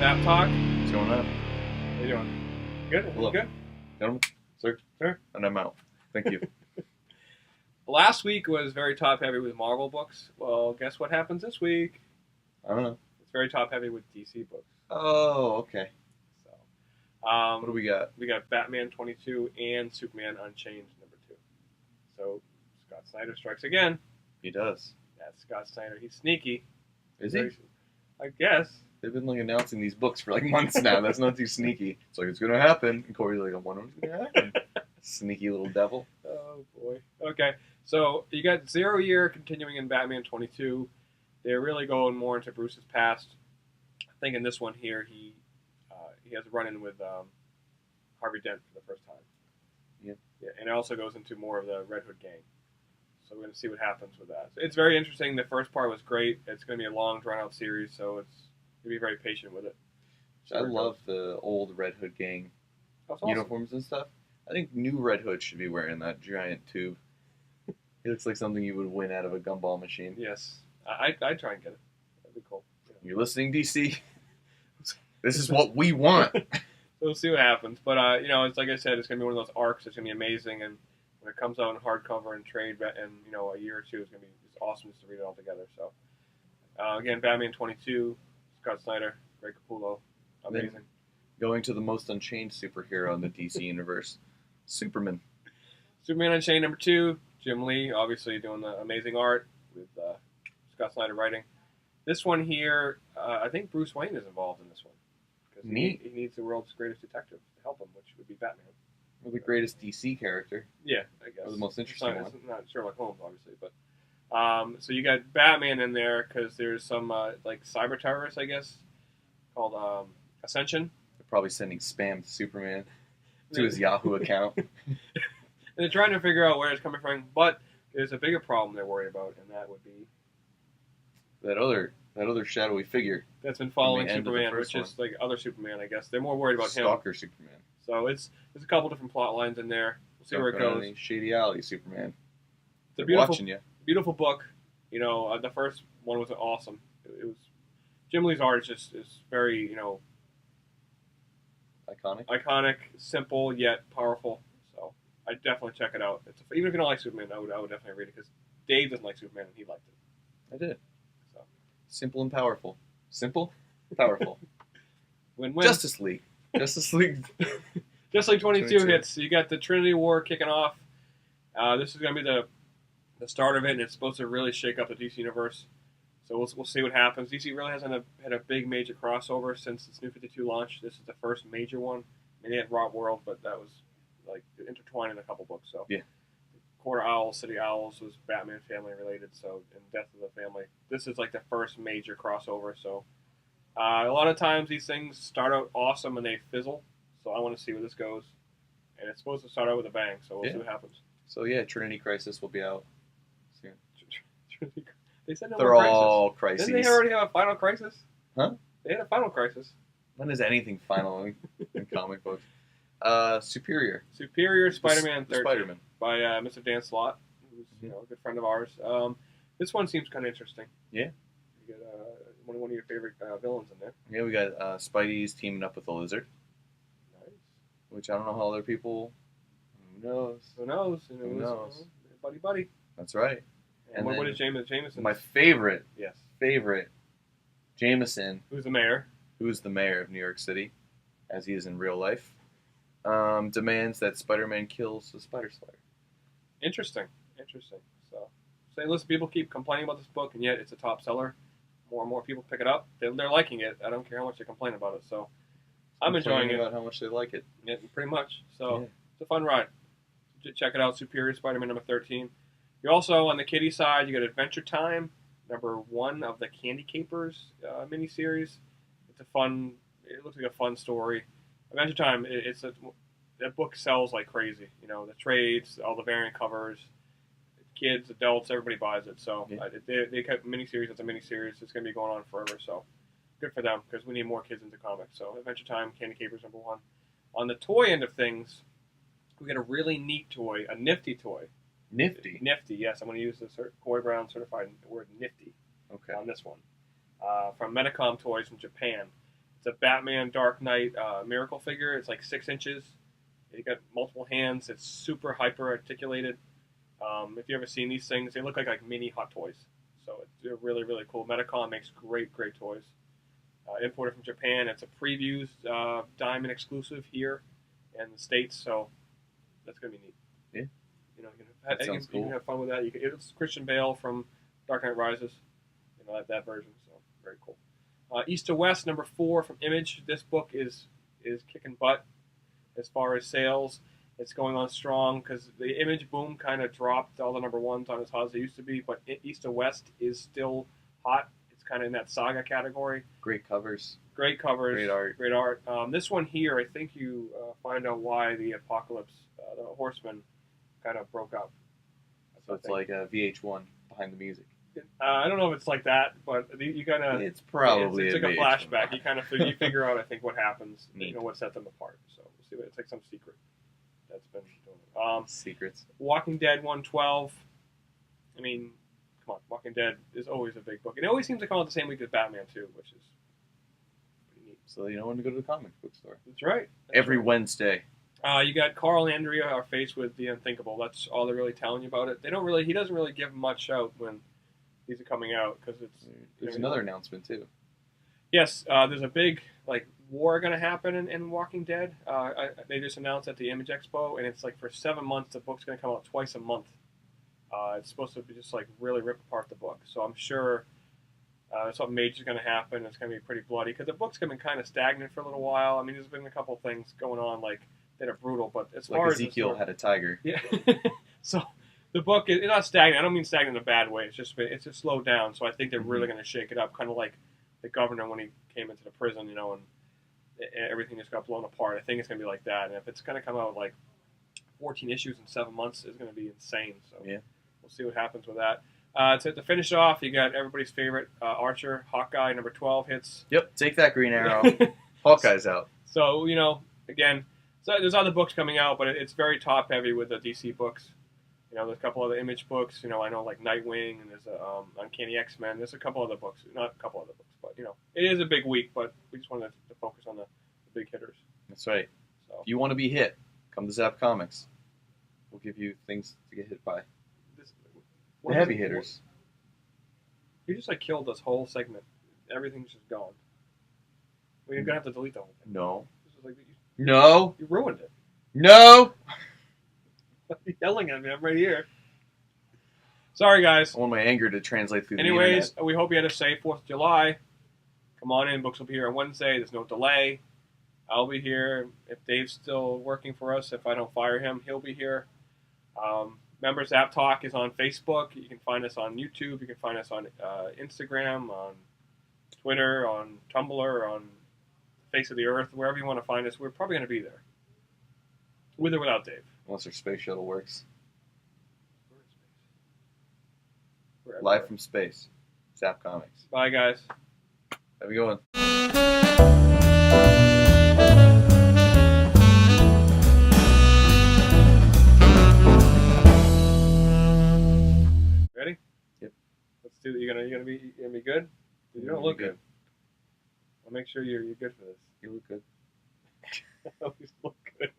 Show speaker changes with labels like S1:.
S1: Zapp Talk.
S2: What's going on?
S1: How you doing? Good?
S2: Hello.
S1: Good?
S2: Gentlemen, sir,
S1: Sir?
S2: and I'm out. Thank you.
S1: Last week was very top-heavy with Marvel books. Well, guess what happens this week?
S2: I don't know.
S1: It's very top-heavy with DC books.
S2: Oh, okay.
S1: So,
S2: What do we got?
S1: We got Batman 22 and Superman Unchained #2. So, Scott Snyder strikes again.
S2: He does.
S1: That's Scott Snyder. He's sneaky.
S2: Is he?
S1: I guess.
S2: They've been announcing these books for months now. That's not too sneaky. It's it's gonna happen. And Corey's like, I wonder what's gonna happen. Sneaky little devil.
S1: Oh boy. Okay. So you got 0 Year continuing in Batman 22. They're really going more into Bruce's past. I think in this one here he has a run-in with Harvey Dent for the first time.
S2: Yeah.
S1: Yeah, and it also goes into more of the Red Hood gang. So we're going to see what happens with that. So it's very interesting. The first part was great. It's going to be a long, drawn-out series, so it's going to be very patient with it.
S2: I love the old Red Hood gang
S1: That's awesome.
S2: uniforms and stuff. I think new Red Hood should be wearing that giant tube. It looks like something you would win out of a gumball machine.
S1: Yes. I'd try and get it. That'd be cool. Yeah.
S2: You're listening, DC? This is what we want.
S1: So we'll see what happens. But, it's like I said, it's going to be one of those arcs. It's going to be amazing. And when it comes out in hardcover and trade in, a year or two, it's going to be just awesome just to read it all together. So, again, Batman 22, Scott Snyder, Greg Capullo. Amazing.
S2: Then going to the most unchained superhero in the DC universe, Superman.
S1: Superman Unchained #2, Jim Lee, obviously doing the amazing art with Scott Snyder writing. This one here, I think Bruce Wayne is involved in this one. Because he needs the world's greatest detective to help him, which would be Batman.
S2: Or the greatest DC character.
S1: Yeah, I guess.
S2: Or the most interesting one.
S1: It's not Sherlock Holmes, obviously, but so you got Batman in there because there's some cyber terrorists, I guess, called Ascension.
S2: They're probably sending spam to Superman to his Yahoo account.
S1: And they're trying to figure out where it's coming from, but there's a bigger problem they're worried about, and that would be
S2: that other shadowy figure
S1: that's been following
S2: the end of the
S1: Superman,
S2: first
S1: which is like other Superman, I guess. They're more worried about
S2: Stalker
S1: him.
S2: Superman.
S1: So there's a couple different plot lines in there. We'll see where it goes.
S2: Shady Alley Superman.
S1: It's a
S2: They're watching you.
S1: beautiful book. The first one was awesome. It was Jim Lee's art is very iconic, simple yet powerful. So I definitely check it out. Even if you don't like Superman, I would definitely read it because Dave doesn't like Superman and he liked it.
S2: I did.
S1: So
S2: Simple and powerful. Simple, powerful.
S1: Win-win.
S2: Justice League. Justice League.
S1: Just like 22
S2: 22.
S1: hits. You got the Trinity War kicking off. This is going to be the start of it, and it's supposed to really shake up the DC universe. So we'll see what happens. DC really hasn't had a big major crossover since its New 52 launch. This is the first major one. I mean, they had Rot World, but that was intertwined in a couple books. So
S2: yeah.
S1: Quarter Owls, City Owls was Batman family related. So and Death of the Family. This is the first major crossover. So a lot of times these things start out awesome and they fizzle. So I want to see where this goes. And it's supposed to start out with a bang. So we'll see what happens.
S2: So yeah, Trinity Crisis will be out soon.
S1: They said no
S2: They're
S1: more
S2: all
S1: crisis.
S2: crises.
S1: Didn't they already have a Final Crisis?
S2: Huh?
S1: They had a Final Crisis.
S2: When is anything final in comic books? Superior
S1: Spider-Man 13
S2: Spider-Man
S1: by Mr. Dan Slott, who's a good friend of ours. This one seems kind of interesting.
S2: Yeah.
S1: You get one of your favorite villains in there.
S2: Yeah, we got Spidey's teaming up with the Lizard.
S1: Nice.
S2: Which I don't know how other people. Who knows?
S1: Who knows?
S2: Who knows?
S1: Buddy.
S2: That's right.
S1: And what is Jameson?
S2: My favorite
S1: Yes.
S2: Jameson,
S1: Who's the mayor?
S2: who's the mayor of New York City, as he is in real life, demands that Spider-Man kills the Spider Slayer.
S1: Interesting. So, listen, people keep complaining about this book, and yet it's a top seller. More and more people pick it up. They're liking it. I don't care how much they complain about it. So, I'm enjoying it.
S2: About how much they like it.
S1: Yeah, pretty much. So,
S2: Yeah.
S1: It's a fun ride. Check it out. Superior Spider-Man #13. You also, on the kiddie side, you got Adventure Time, #1 of the Candy Capers miniseries. It looks like a fun story. Adventure Time, that book sells like crazy. The trades, all the variant covers, kids, adults, everybody buys it. So they kept miniseries as a miniseries. It's going to be going on forever. So good for them because we need more kids into comics. So Adventure Time, Candy Capers #1. On the toy end of things, we got a really neat toy, a nifty toy.
S2: Nifty,
S1: yes. I'm going to use the Corey Brown certified word nifty
S2: Okay.
S1: on this one. From Medicom Toys from Japan. It's a Batman Dark Knight miracle figure. It's like 6 inches. You got multiple hands. It's super hyper articulated. If you ever seen these things, they look like mini Hot Toys. So they're really, really cool. Metacon makes great toys. Imported from Japan. It's a previews Diamond exclusive here in the States. So that's gonna be neat.
S2: Yeah.
S1: You know,
S2: That sounds
S1: you
S2: cool.
S1: can have fun with that. It's Christian Bale from Dark Knight Rises. You know that version. So very cool. East to West, number 4 from Image. This book is kicking butt as far as sales. It's going on strong because the Image boom kind of dropped. All the number 1s aren't as hot as they used to be, but East to West is still hot. It's kind of in that saga category.
S2: Great covers.
S1: Great covers.
S2: Great art.
S1: This one here, I think you find out why the Apocalypse, the Horseman, kind of broke up.
S2: So it's like a VH1 behind the music.
S1: I don't know if it's like that, but you kind of.
S2: It's probably
S1: it's like a
S2: VH1.
S1: flashback. You kind of figure out, I think, what happens.
S2: Neat.
S1: You know what set them apart. So we'll see. It's like some secret that's been doing it.
S2: Secrets.
S1: Walking Dead 112. I mean, come on, Walking Dead is always a big book. It always seems to come out the same week as Batman too, which is pretty neat.
S2: So you know when to go to the comic book store.
S1: That's right.
S2: Every Wednesday.
S1: You got Carl and Andrea are faced with the unthinkable. That's all they're really telling you about it. He doesn't really give much out when these are coming out because it's.
S2: There's another announcement too.
S1: Yes, there's a big war going to happen in Walking Dead. They just announced at the Image Expo, and it's like for 7 months the book's going to come out twice a month. It's supposed to be just like really rip apart the book. So I'm sure something major is going to happen. It's going to be pretty bloody because the book's been kind of stagnant for a little while. I mean, there's been a couple of things going on that are brutal, but as far as
S2: Ezekiel had a tiger.
S1: Yeah. So the book is not stagnant. I don't mean stagnant in a bad way. It's just slowed down. So I think they're really going to shake it up, kind of like the governor when he came into the prison, you know, and everything just got blown apart. I think it's going to be like that. And if it's going to come out like 14 issues in 7 months, it's going to be insane. So
S2: yeah,
S1: we'll see what happens with that. To finish off, you got everybody's favorite Archer, Hawkeye, number 12 hits.
S2: Yep, take that, Green Arrow. Hawkeye's out.
S1: So, you know, again, so there's other books coming out, but it's very top heavy with the DC books. You know, there's a couple other Image books. You know, I know like Nightwing, and there's a Uncanny X-Men. There's a couple other books, not a couple other books, but you know, it is a big week. But we just wanted to focus on the big hitters.
S2: That's right.
S1: So
S2: if you want to be hit, come to Zapp Comics. We'll give you things to get hit by. The heavy hitters.
S1: You just like killed this whole segment. Everything's just gone. We're gonna have to delete the whole thing.
S2: No.
S1: No. You ruined it.
S2: No.
S1: You're yelling at me. I'm right here. Sorry, guys.
S2: I want my anger to translate through the
S1: Anyways,
S2: internet.
S1: we hope you had a safe 4th of July. Come on in. Books will be here on Wednesday. There's no delay. I'll be here. If Dave's still working for us, if I don't fire him, he'll be here. Remember, Zapp Talk is on Facebook. You can find us on YouTube. You can find us on Instagram, on Twitter, on Tumblr, on Face of the Earth, wherever you want to find us. We're probably going to be there. With or without Dave.
S2: Unless our space shuttle works.
S1: We're
S2: Live
S1: everywhere.
S2: from space. Zapp Comics.
S1: Bye, guys.
S2: Have a good one.
S1: Ready?
S2: Yep.
S1: Let's do it. You're gonna be good. You don't look good. I'll make sure you're good for this.
S2: You look good.
S1: I always look good.